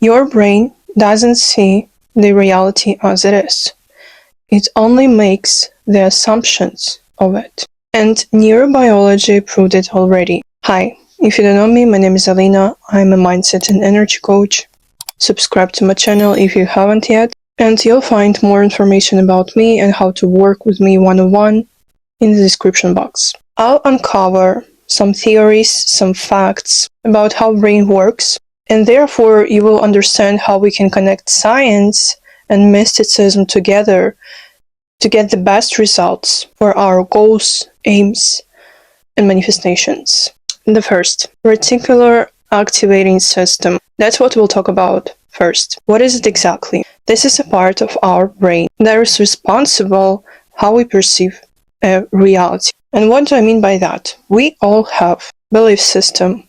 Your brain doesn't see the reality as it is. It only makes the assumptions of it. And neurobiology proved it already. Hi, if you don't know me, my name is Alina. I'm a mindset and energy coach. Subscribe to my channel if you haven't yet, and you'll find more information about me and how to work with me one-on-one in the description box. I'll uncover some theories, some facts about how brain works, and therefore you will understand how we can connect science and mysticism together to get the best results for our goals, aims, and manifestations. The first, reticular activating system. That's what we'll talk about first. What is it exactly? This is a part of our brain that is responsible how we perceive a reality. And what do I mean by that? We all have belief system,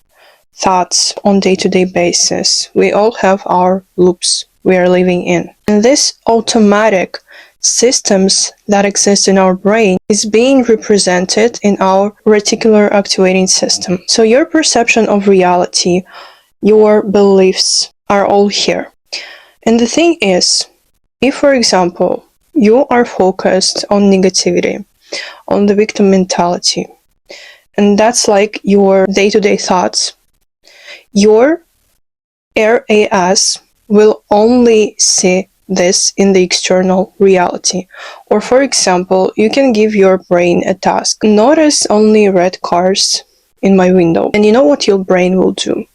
thoughts on day-to-day basis. We all have our loops we are living in. And this automatic systems that exist in our brain is being represented in our reticular activating system. So your perception of reality, your beliefs are all here. And the thing is, if for example, you are focused on negativity, on the victim mentality, and that's like your day-to-day thoughts, your RAS will only see this in the external reality. Or for example, you can give your brain a task. Notice only red cars in my window. And you know what your brain will do?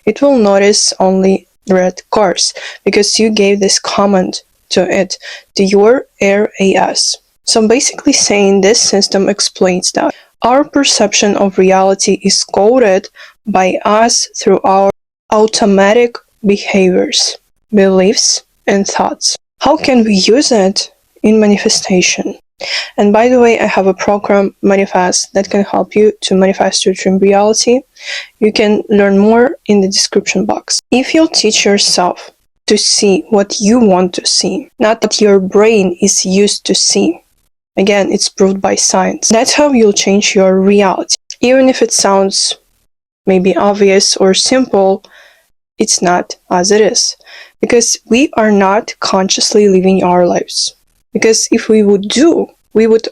It will notice only red cars because you gave this command to it, to your RAS. So basically saying this system explains that our perception of reality is coded by us through our automatic behaviors, beliefs, and thoughts. How can we use it in manifestation? And by the way, I have a program, Manifest, that can help you to manifest your dream reality. You can learn more in the description box. If you'll teach yourself to see what you want to see, not what your brain is used to see, again, it's proved by science, that's how you'll change your reality. Even if it sounds maybe obvious or simple, it's not as it is. Because we are not consciously living our lives. Because if we would do, we would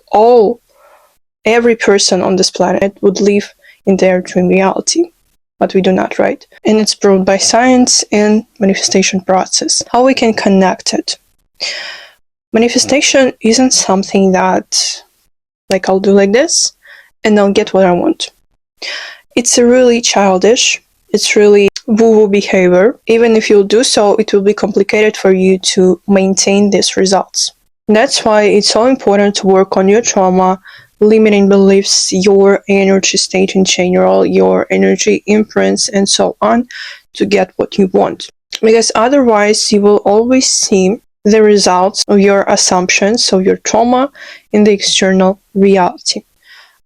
every person on this planet would live in their dream reality. But we do not, right? And it's proved by science and manifestation process. How we can connect it. Manifestation isn't something that, like, I'll do like this, and I'll get what I want. It's a really childish, it's really woo-woo behavior. Even if you'll do so, it will be complicated for you to maintain these results. That's why it's so important to work on your trauma, limiting beliefs, your energy state in general, your energy imprints, and so on, to get what you want. Because otherwise, you will always see the results of your assumptions, of your trauma, in the external reality.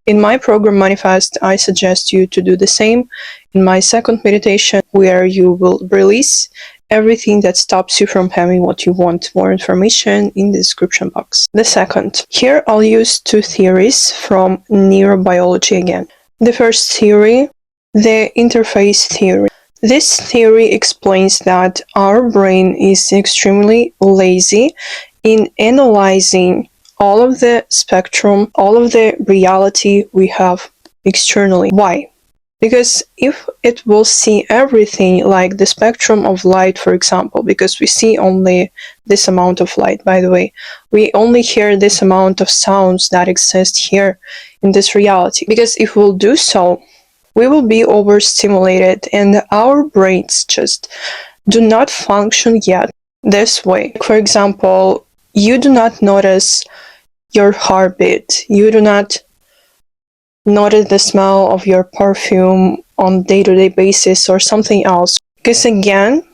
In my program Manifest, I suggest you to do the same in my second meditation, where you will release everything that stops you from having what you want. More information in the description box. The second, here I'll use two theories from neurobiology again. The first theory, the interface theory. This theory explains that our brain is extremely lazy in analyzing all of the spectrum, all of the reality we have externally. Why? Because if it will see everything, like the spectrum of light, for example, because we see only this amount of light, by the way, we only hear this amount of sounds that exist here in this reality. Because if we'll do so, we will be overstimulated and our brains just do not function yet this way. For example, you do not notice your heartbeat, you do not notice the smell of your perfume on day-to-day basis or something else. Because again,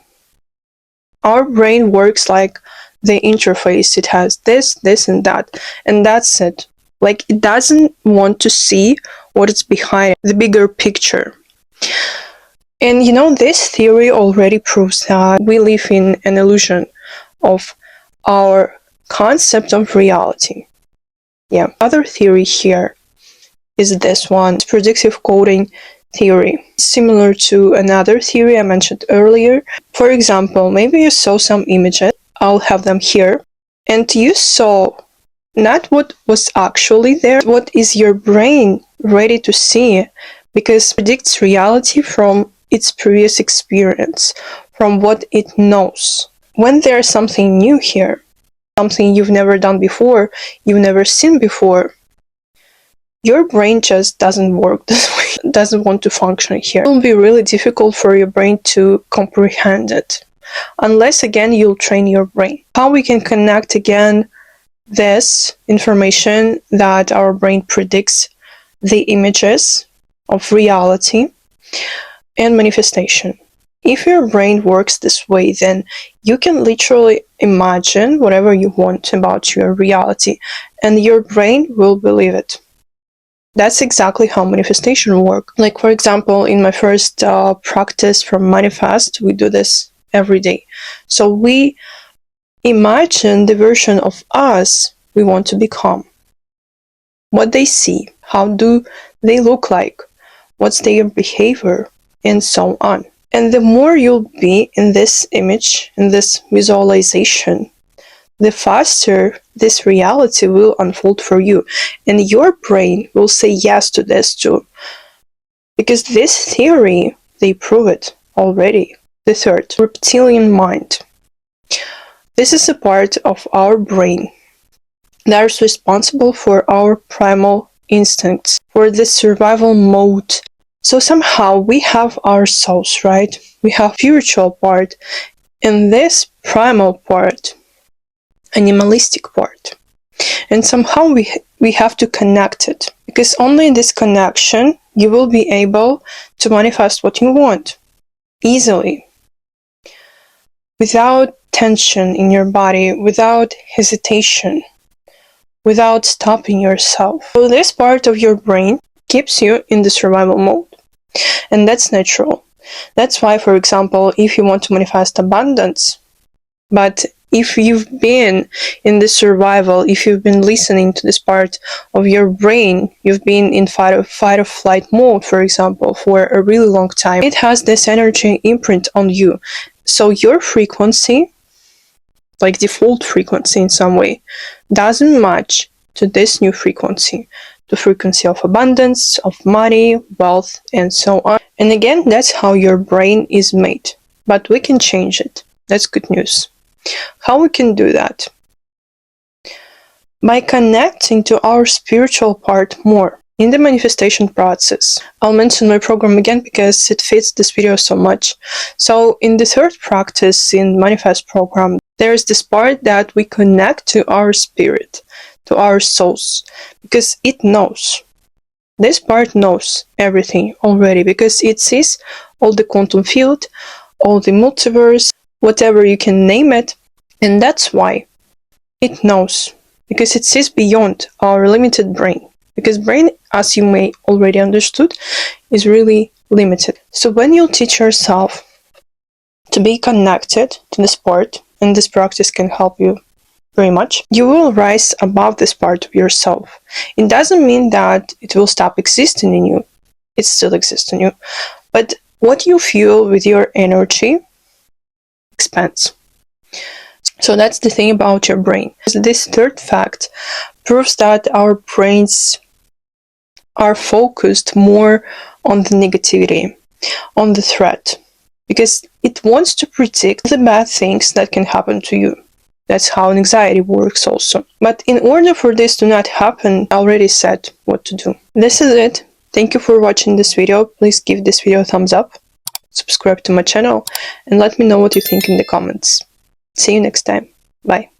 our brain works like the interface. It has this, this, and that, and that's it. Like, it doesn't want to see what is behind it, the bigger picture. And you know, this theory already proves that we live in an illusion of our concept of reality. Yeah, other theory here is this one, predictive coding theory, similar to another theory I mentioned earlier. For example, maybe you saw some images, I'll have them here, and you saw not what was actually there, what is your brain ready to see, because it predicts reality from its previous experience, from what it knows. When there's something new here, something you've never done before, you've never seen before, your brain just doesn't work this way, doesn't want to function here. It will be really difficult for your brain to comprehend it, unless again you'll train your brain. How we can connect again this information that our brain predicts the images of reality and manifestation. If your brain works this way, then you can literally imagine whatever you want about your reality, and your brain will believe it. That's exactly how manifestation works. Like, for example, in my first practice from Manifest, we do this every day. So we imagine the version of us we want to become. What they see, how do they look like, what's their behavior, and so on. And the more you'll be in this image, in this visualization, the faster this reality will unfold for you. And your brain will say yes to this too. Because this theory, they prove it already. The third, reptilian mind. This is a part of our brain that is responsible for our primal instincts, for the survival mode. So somehow we have our souls, right? We have spiritual part, and this primal part, animalistic part. And somehow we have to connect it, because only in this connection you will be able to manifest what you want easily, without tension in your body, without hesitation, without stopping yourself. So this part of your brain keeps you in the survival mode, and that's natural. That's why, for example, if you want to manifest abundance, but if you've been in the survival, if you've been listening to this part of your brain, you've been in fight or flight mode, for example, for a really long time, it has this energy imprint on you. So your frequency, like default frequency in some way, doesn't match to this new frequency, the frequency of abundance, of money, wealth, and so on. And again, that's how your brain is made. But we can change it. That's good news. How we can do that? By connecting to our spiritual part more in the manifestation process. I'll mention my program again because it fits this video so much. So in the third practice in Manifest program, there's this part that we connect to our spirit, to our souls, because it knows. This part knows everything already, because it sees all the quantum field, all the multiverse, whatever you can name it, and that's why it knows, because it sees beyond our limited brain, because brain, as you may already understood, is really limited. So when you teach yourself to be connected to this part, and this practice can help you very much, you will rise above this part of yourself. It doesn't mean that it will stop existing in you. It still exists in you. But what you feel with your energy expands. So that's the thing about your brain. This third fact proves that our brains are focused more on the negativity, on the threat, because it wants to predict the bad things that can happen to you. That's how anxiety works also. But in order for this to not happen, I already said what to do. This is it. Thank you for watching this video. Please give this video a thumbs up, subscribe to my channel, and let me know what you think in the comments. See you next time. Bye.